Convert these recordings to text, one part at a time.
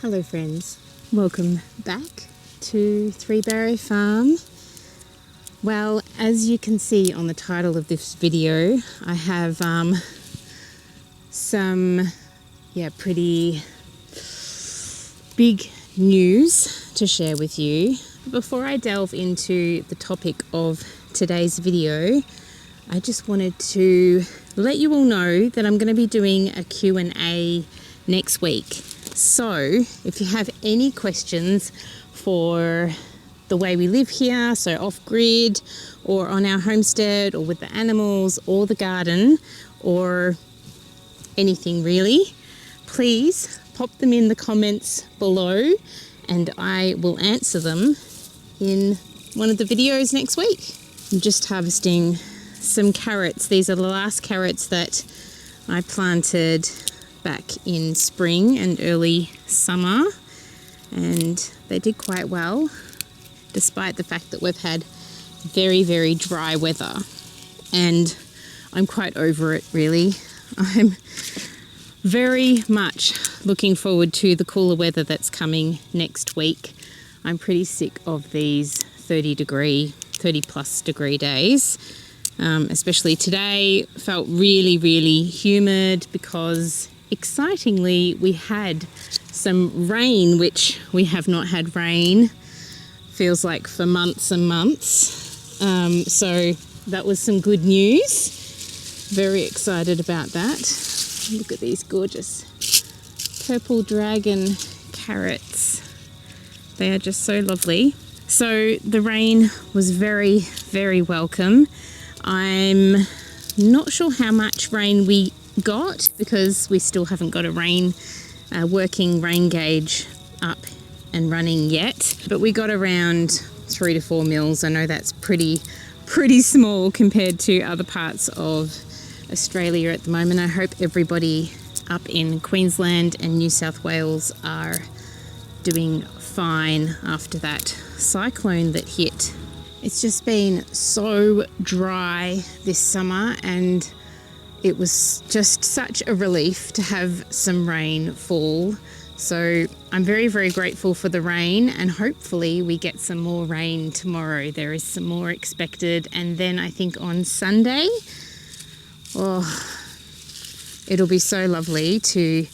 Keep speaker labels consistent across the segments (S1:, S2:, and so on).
S1: Hello friends, welcome back to Three Barrow Farm. Well, as you can see on the title of this video, I have some pretty big news to share with you. Before I delve into the topic of today's video, I just wanted to let you all know that I'm going to be doing a Q&A next week. So if you have any questions for the way we live here, so off-grid or on our homestead or with the animals or the garden or anything really, please pop them in the comments below and I will answer them in one of the videos next week. I'm just harvesting some carrots. These are the last carrots that I planted back in spring and early summer, and they did quite well despite the fact that we've had very, very dry weather, and I'm quite over it really. I'm very much looking forward to the cooler weather that's coming next week. I'm pretty sick of these 30 plus degree days. Especially today felt really, really humid because excitingly we had some rain, which we have not had rain, feels like for months and months. So that was some good news. Very excited about that. Look at these gorgeous purple dragon carrots. They are just so lovely. So the rain was very, very welcome. I'm not sure how much rain we got because we still haven't got a working rain gauge up and running yet, but we got around 3 to 4 mils. I know that's pretty small compared to other parts of Australia at the moment. I hope everybody up in Queensland and New South Wales are doing fine after that cyclone that hit. It's just been so dry this summer, and it was just such a relief to have some rain fall. So I'm very, very grateful for the rain, and hopefully we get some more rain tomorrow. There is some more expected, and then I think on Sunday, it'll be so lovely to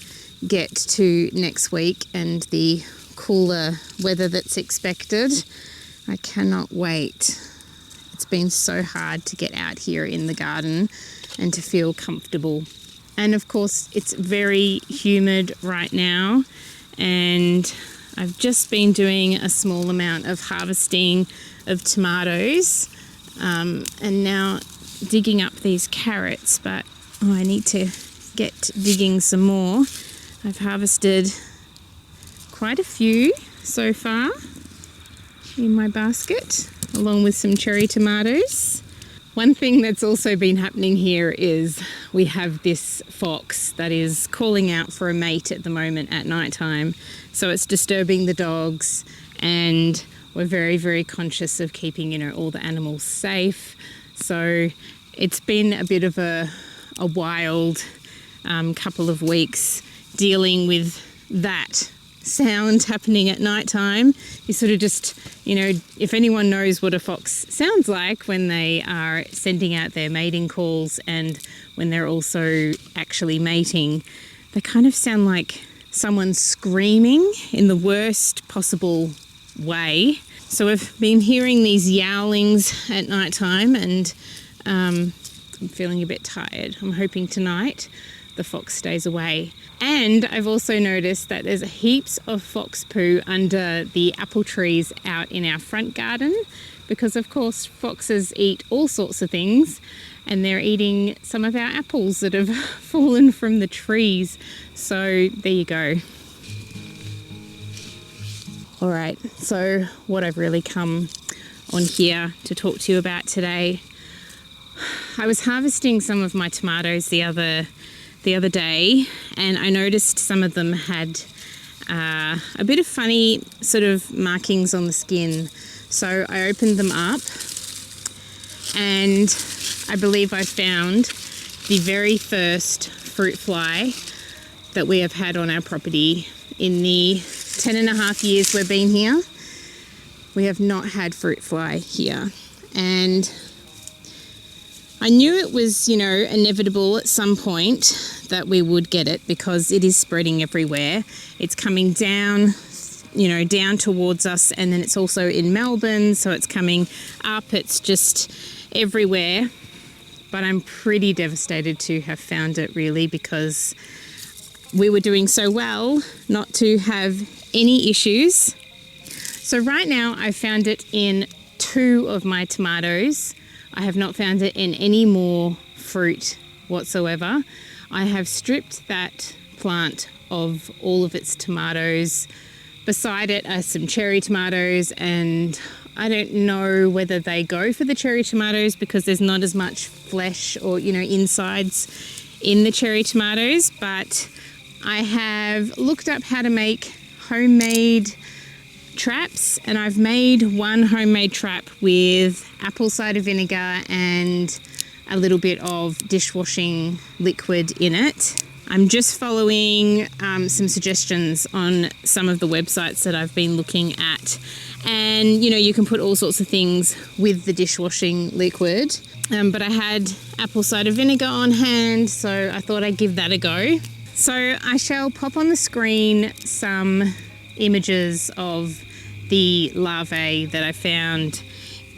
S1: get to next week and the cooler weather that's expected. I cannot wait. It's been so hard to get out here in the garden and to feel comfortable. And of course, it's very humid right now, and I've just been doing a small amount of harvesting of tomatoes, and now digging up these carrots, but I need to get digging some more. I've harvested quite a few so far in my basket, along with some cherry tomatoes. One thing that's also been happening here is we have this fox that is calling out for a mate at the moment at night time. So it's disturbing the dogs, and we're very, very conscious of keeping, all the animals safe. So it's been a bit of a wild couple of weeks dealing with that sound happening at night time. You sort of just, if anyone knows what a fox sounds like when they are sending out their mating calls and when they're also actually mating, they kind of sound like someone screaming in the worst possible way. So I've been hearing these yowlings at night time, and I'm feeling a bit tired. I'm hoping tonight the fox stays away. And I've also noticed that there's heaps of fox poo under the apple trees out in our front garden, because of course foxes eat all sorts of things, and they're eating some of our apples that have fallen from the trees. So there you go. All right, so what I've really come on here to talk to you about today, I was harvesting some of my tomatoes the other day, and I noticed some of them had a bit of funny sort of markings on the skin. So I opened them up, and I believe I found the very first fruit fly that we have had on our property in the 10.5 years we've been here, we have not had fruit fly here. And I knew it was, inevitable at some point that we would get it because it is spreading everywhere. It's coming down, down towards us, and then it's also in Melbourne, so it's coming up. It's just everywhere. But I'm pretty devastated to have found it, really, because we were doing so well not to have any issues. So right now I found it in 2 of my tomatoes. I have not found it in any more fruit whatsoever. I have stripped that plant of all of its tomatoes. Beside it are some cherry tomatoes, and I don't know whether they go for the cherry tomatoes because there's not as much flesh or, insides in the cherry tomatoes, but I have looked up how to make homemade traps, and I've made one homemade trap with apple cider vinegar and a little bit of dishwashing liquid in it. I'm just following some suggestions on some of the websites that I've been looking at, and you can put all sorts of things with the dishwashing liquid, but I had apple cider vinegar on hand, so I thought I'd give that a go. So I shall pop on the screen some images of the larvae that I found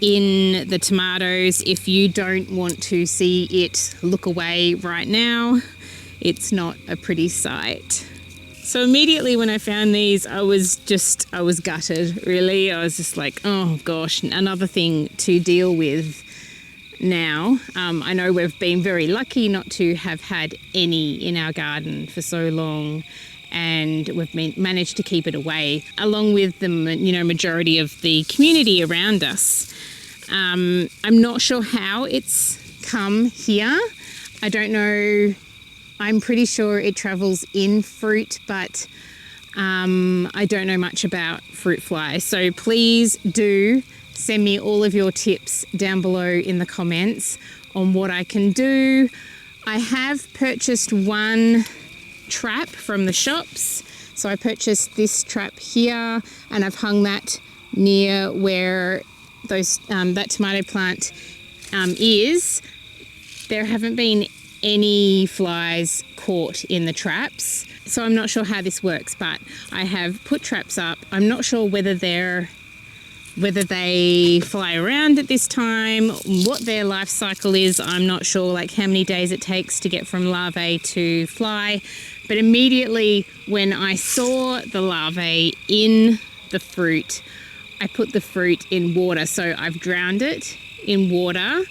S1: in the tomatoes. If you don't want to see it, look away right now. It's not a pretty sight. So immediately when I found these, I was gutted, really. I was just like, oh gosh, another thing to deal with now. I know we've been very lucky not to have had any in our garden for so long, and we've managed to keep it away, along with the majority of the community around us. I'm not sure how it's come here. I don't know. I'm pretty sure it travels in fruit, but I don't know much about fruit fly. So please do send me all of your tips down below in the comments on what I can do. I have purchased one trap from the shops. So I purchased this trap here, and I've hung that near where that tomato plant is. There haven't been any flies caught in the traps, so I'm not sure how this works, but I have put traps up. I'm not sure whether they fly around at this time, what their life cycle is. I'm not sure, like how many days it takes to get from larvae to fly. But immediately when I saw the larvae in the fruit, I put the fruit in water. So I've drowned it in water.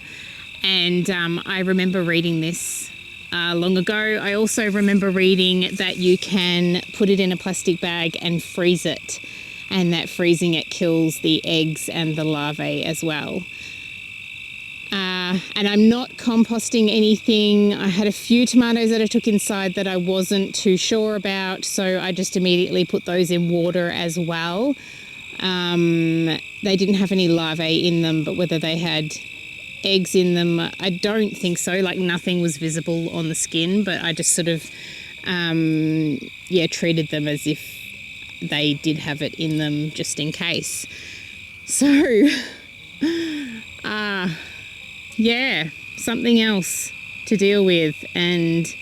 S1: And I remember reading this long ago. I also remember reading that you can put it in a plastic bag and freeze it, and that freezing it kills the eggs and the larvae as well. And I'm not composting anything. I had a few tomatoes that I took inside that I wasn't too sure about, so I just immediately put those in water as well. They didn't have any larvae in them, but whether they had eggs in them, I don't think so. Like nothing was visible on the skin, but I just sort of treated them as if they did have it in them just in case. So something else to deal with, and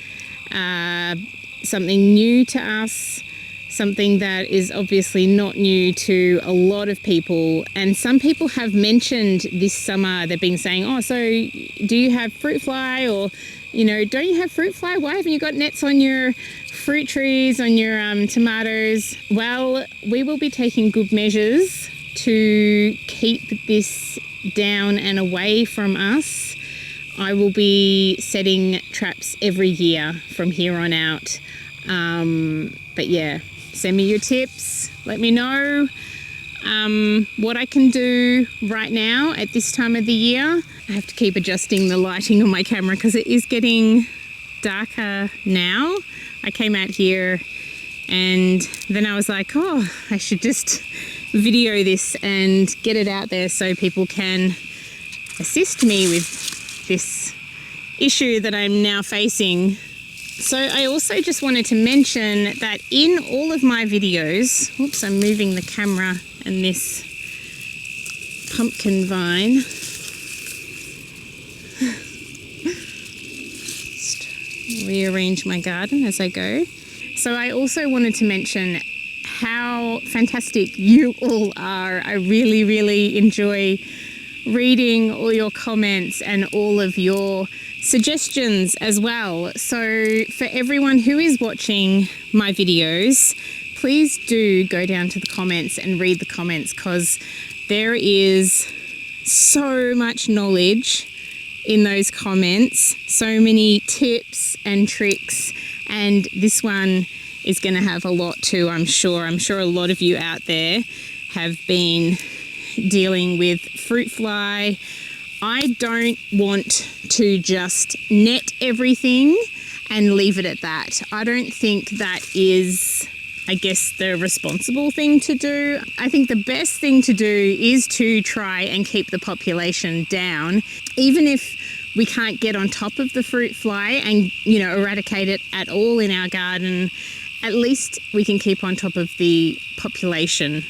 S1: something new to us, something that is obviously not new to a lot of people. And some people have mentioned this summer, they've been saying, oh, so do you have fruit fly? Or, don't you have fruit fly? Why haven't you got nets on your fruit trees, on your tomatoes? Well, we will be taking good measures to keep this down and away from us. I will be setting traps every year from here on out. But yeah, send me your tips. Let me know what I can do right now at this time of the year. I have to keep adjusting the lighting on my camera because it is getting darker now. I came out here and then I was like, oh, I should just video this and get it out there so people can assist me with this issue that I'm now facing So I also just wanted to mention that in all of my videos, oops, I'm moving the camera and this pumpkin vine. Just rearrange my garden as I go. So I also wanted to mention how fantastic you all are. I really, really enjoy reading all your comments and all of your suggestions as well. So for everyone who is watching my videos, please do go down to the comments and read the comments, because there is so much knowledge in those comments, so many tips and tricks, and this one is going to have a lot too, I'm sure. I'm sure a lot of you out there have been dealing with fruit fly. I don't want to just net everything and leave it at that. I don't think that is, I guess, the responsible thing to do. I think the best thing to do is to try and keep the population down, even if we can't get on top of the fruit fly and, eradicate it at all in our garden. At least we can keep on top of the population.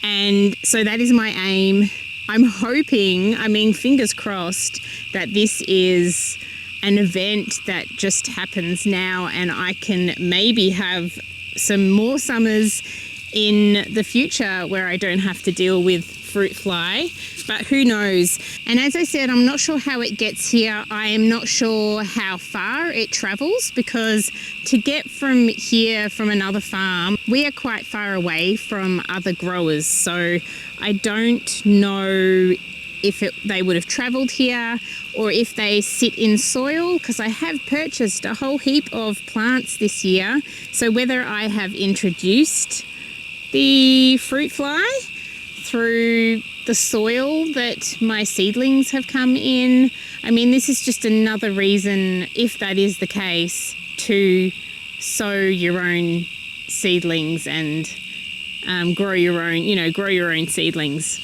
S1: And so that is my aim. I'm hoping, fingers crossed, that this is an event that just happens now and I can maybe have some more summers in the future where I don't have to deal with fruit fly, but who knows. And as I said, I'm not sure how it gets here. I am not sure how far it travels, because to get from here from another farm, we are quite far away from other growers. So I don't know if they would have traveled here or if they sit in soil, because I have purchased a whole heap of plants this year. So whether I have introduced the fruit fly through the soil that my seedlings have come in. This is just another reason, if that is the case, to sow your own seedlings and grow your own seedlings.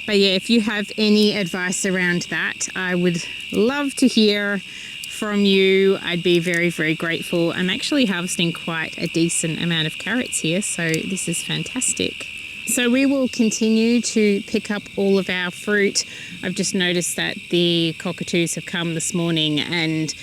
S1: But yeah, if you have any advice around that, I would love to hear from you. I'd be very, very grateful. I'm actually harvesting quite a decent amount of carrots here, so this is fantastic. So we will continue to pick up all of our fruit. I've just noticed that the cockatoos have come this morning and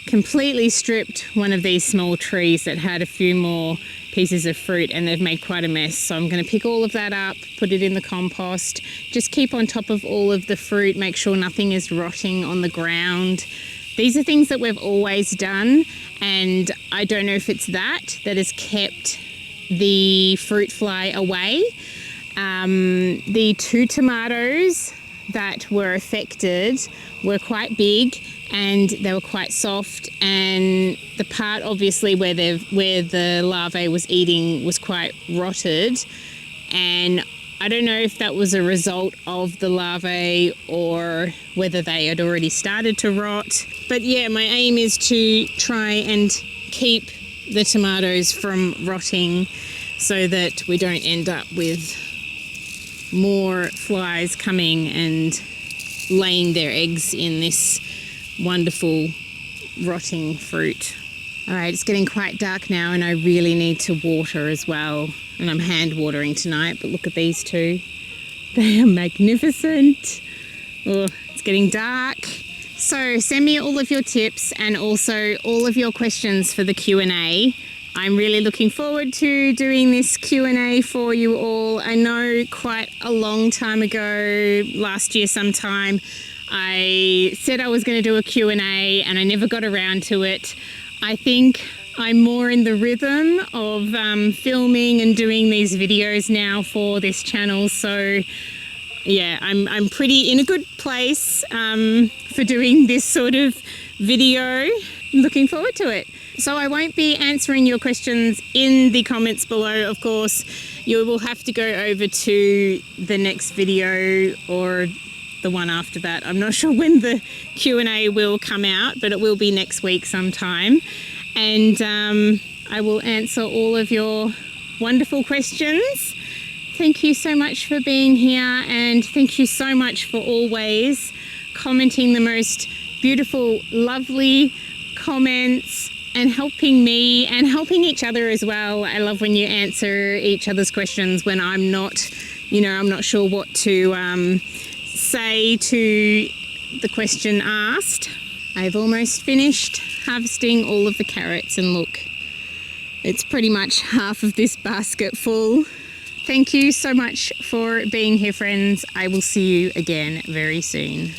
S1: completely stripped one of these small trees that had a few more pieces of fruit, and they've made quite a mess. So I'm going to pick all of that up, put it in the compost, just keep on top of all of the fruit, make sure nothing is rotting on the ground. These are things that we've always done, and I don't know if it's that has kept the fruit fly away. The 2 tomatoes that were affected were quite big and they were quite soft, and the part obviously where the larvae was eating was quite rotted, and I don't know if that was a result of the larvae or whether they had already started to rot. But yeah, my aim is to try and keep the tomatoes from rotting so that we don't end up with more flies coming and laying their eggs in this wonderful rotting fruit. All right, it's getting quite dark now and I really need to water as well. And I'm hand watering tonight, but look at these two. They are magnificent. Oh, it's getting dark. So send me all of your tips and also all of your questions for the Q&A. I'm really looking forward to doing this Q&A for you all. I know quite a long time ago, last year sometime, I said I was going to do a Q&A and I never got around to it. I think I'm more in the rhythm of filming and doing these videos now for this channel. So yeah, I'm pretty in a good place for doing this sort of video. I'm looking forward to it. So I won't be answering your questions in the comments below, of course. You will have to go over to the next video or the one after that. I'm not sure when the Q&A will come out, but it will be next week sometime. And I will answer all of your wonderful questions. Thank you so much for being here, and thank you so much for always commenting the most beautiful, lovely comments. and helping me and helping each other as well. I love when you answer each other's questions when I'm not, I'm not sure what to say to the question asked. I've almost finished harvesting all of the carrots, and look, it's pretty much half of this basket full. Thank you so much for being here, friends. I will see you again very soon.